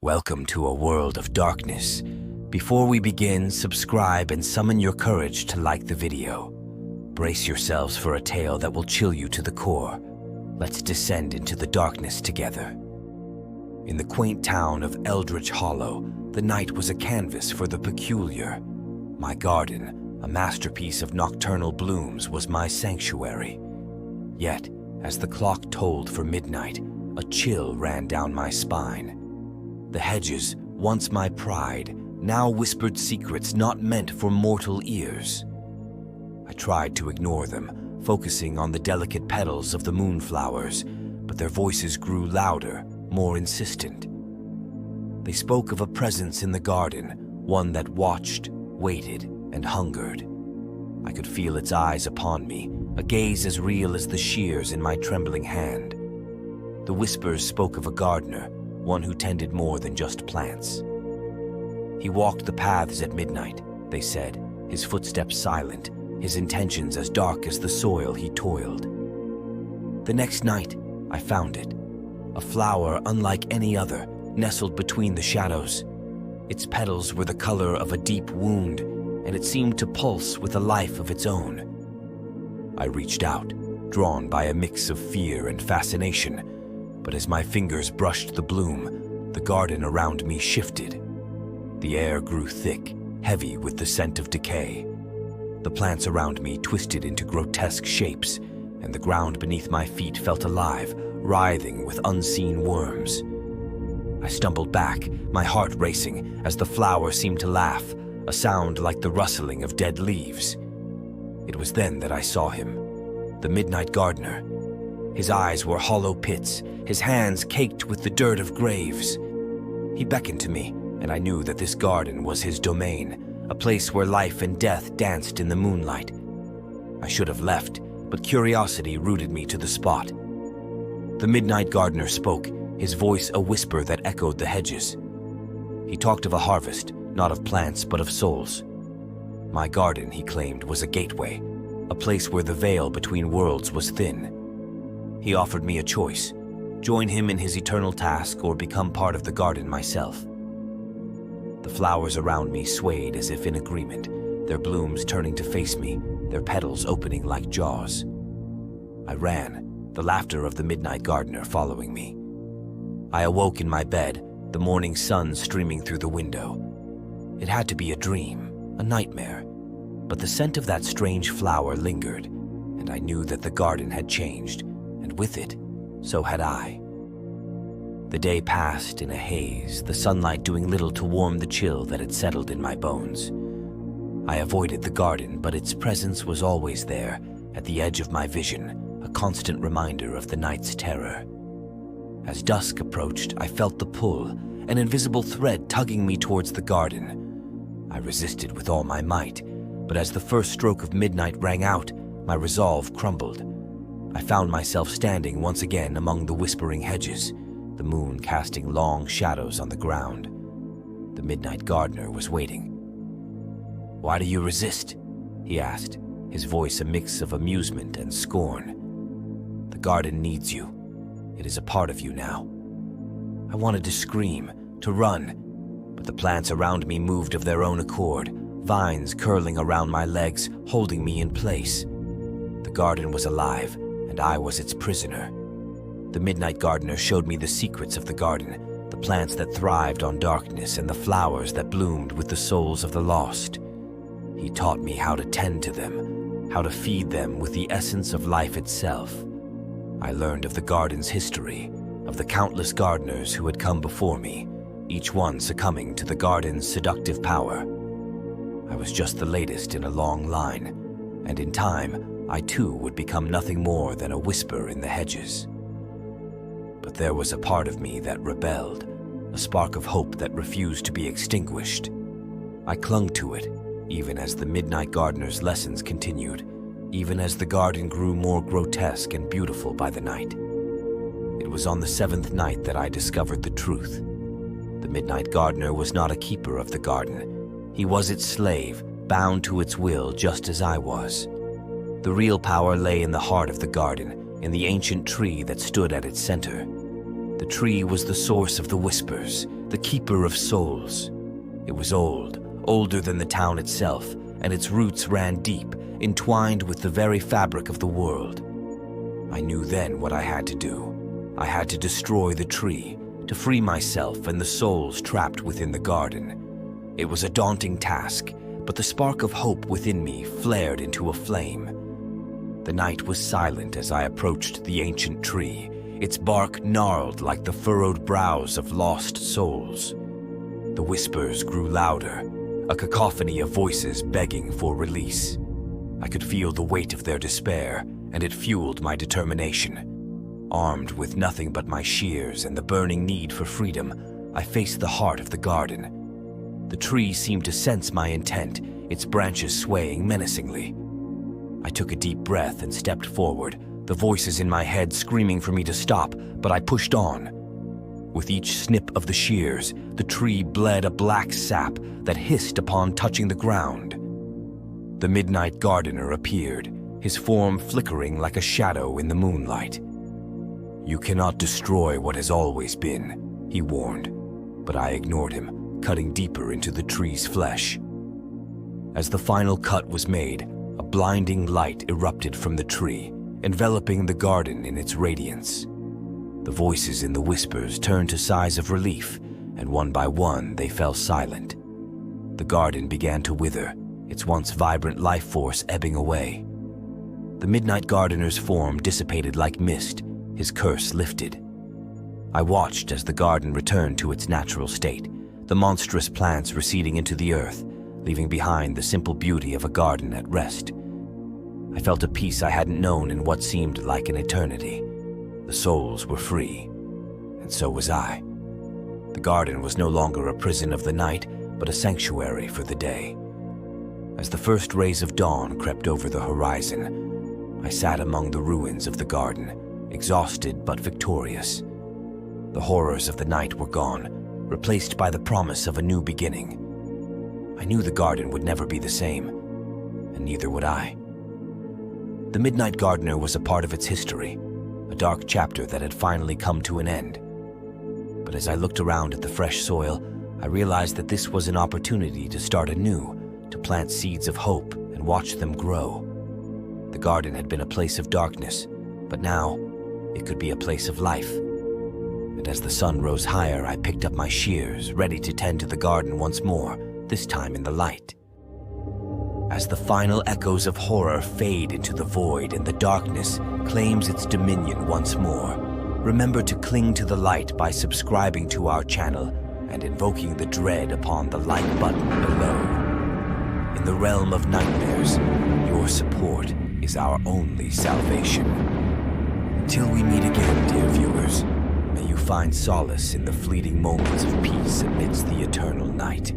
Welcome to a world of darkness. Before we begin, subscribe and summon your courage to like the video. Brace yourselves for a tale that will chill you to the core. Let's descend into the darkness together. In the quaint town of Eldritch Hollow, the night was a canvas for the peculiar. My garden, a masterpiece of nocturnal blooms, was my sanctuary. Yet, as the clock tolled for midnight, a chill ran down my spine. The hedges, once my pride, now whispered secrets not meant for mortal ears. I tried to ignore them, focusing on the delicate petals of the moonflowers, but their voices grew louder, more insistent. They spoke of a presence in the garden, one that watched, waited, and hungered. I could feel its eyes upon me, a gaze as real as the shears in my trembling hand. The whispers spoke of a gardener, one who tended more than just plants. He walked the paths at midnight, they said, his footsteps silent, his intentions as dark as the soil he toiled. The next night, I found it, a flower unlike any other, nestled between the shadows. Its petals were the color of a deep wound, and it seemed to pulse with a life of its own. I reached out, drawn by a mix of fear and fascination, but as my fingers brushed the bloom, the garden around me shifted. The air grew thick, heavy with the scent of decay. The plants around me twisted into grotesque shapes, and the ground beneath my feet felt alive, writhing with unseen worms. I stumbled back, my heart racing, as the flower seemed to laugh, a sound like the rustling of dead leaves. It was then that I saw him, the midnight gardener. His eyes were hollow pits, his hands caked with the dirt of graves. He beckoned to me, and I knew that this garden was his domain, a place where life and death danced in the moonlight. I should have left, but curiosity rooted me to the spot. The midnight gardener spoke, his voice a whisper that echoed the hedges. He talked of a harvest, not of plants but of souls. My garden, he claimed, was a gateway, a place where the veil between worlds was thin. He offered me a choice: join him in his eternal task or become part of the garden myself. The flowers around me swayed as if in agreement, their blooms turning to face me, their petals opening like jaws. I ran, the laughter of the midnight gardener following me. I awoke in my bed, the morning sun streaming through the window. It had to be a dream, a nightmare, but the scent of that strange flower lingered, and I knew that the garden had changed, and with it, so had I. The day passed in a haze, the sunlight doing little to warm the chill that had settled in my bones. I avoided the garden, but its presence was always there, at the edge of my vision, a constant reminder of the night's terror. As dusk approached, I felt the pull, an invisible thread tugging me towards the garden. I resisted with all my might, but as the first stroke of midnight rang out, my resolve crumbled. I found myself standing once again among the whispering hedges, the moon casting long shadows on the ground. The midnight gardener was waiting. "Why do you resist?" he asked, his voice a mix of amusement and scorn. "The garden needs you. It is a part of you now." I wanted to scream, to run, but the plants around me moved of their own accord, vines curling around my legs, holding me in place. The garden was alive, and I was its prisoner. The midnight gardener showed me the secrets of the garden, the plants that thrived on darkness and the flowers that bloomed with the souls of the lost. He taught me how to tend to them, how to feed them with the essence of life itself. I learned of the garden's history, of the countless gardeners who had come before me, each one succumbing to the garden's seductive power. I was just the latest in a long line, and in time, I too would become nothing more than a whisper in the hedges. But there was a part of me that rebelled, a spark of hope that refused to be extinguished. I clung to it, even as the midnight gardener's lessons continued, even as the garden grew more grotesque and beautiful by the night. It was on the seventh night that I discovered the truth. The midnight gardener was not a keeper of the garden. He was its slave, bound to its will just as I was. The real power lay in the heart of the garden, in the ancient tree that stood at its center. The tree was the source of the whispers, the Keeper of Souls. It was old, older than the town itself, and its roots ran deep, entwined with the very fabric of the world. I knew then what I had to do. I had to destroy the tree, to free myself and the souls trapped within the garden. It was a daunting task, but the spark of hope within me flared into a flame. The night was silent as I approached the ancient tree, its bark gnarled like the furrowed brows of lost souls. The whispers grew louder, a cacophony of voices begging for release. I could feel the weight of their despair, and it fueled my determination. Armed with nothing but my shears and the burning need for freedom, I faced the heart of the garden. The tree seemed to sense my intent, its branches swaying menacingly. I took a deep breath and stepped forward, the voices in my head screaming for me to stop, but I pushed on. With each snip of the shears, the tree bled a black sap that hissed upon touching the ground. The midnight gardener appeared, his form flickering like a shadow in the moonlight. "You cannot destroy what has always been," he warned, but I ignored him, cutting deeper into the tree's flesh. As the final cut was made, a blinding light erupted from the tree, enveloping the garden in its radiance. The voices in the whispers turned to sighs of relief, and one by one they fell silent. The garden began to wither, its once vibrant life force ebbing away. The midnight gardener's form dissipated like mist, his curse lifted. I watched as the garden returned to its natural state, the monstrous plants receding into the earth, leaving behind the simple beauty of a garden at rest. I felt a peace I hadn't known in what seemed like an eternity. The souls were free, and so was I. The garden was no longer a prison of the night, but a sanctuary for the day. As the first rays of dawn crept over the horizon, I sat among the ruins of the garden, exhausted but victorious. The horrors of the night were gone, replaced by the promise of a new beginning. I knew the garden would never be the same, and neither would I. The Midnight Gardener was a part of its history, a dark chapter that had finally come to an end. But as I looked around at the fresh soil, I realized that this was an opportunity to start anew, to plant seeds of hope and watch them grow. The garden had been a place of darkness, but now it could be a place of life. And as the sun rose higher, I picked up my shears, ready to tend to the garden once more, this time in the light. As the final echoes of horror fade into the void and the darkness claims its dominion once more, remember to cling to the light by subscribing to our channel and invoking the dread upon the like button below. In the realm of nightmares, your support is our only salvation. Until we meet again, dear viewers, may you find solace in the fleeting moments of peace amidst the eternal night.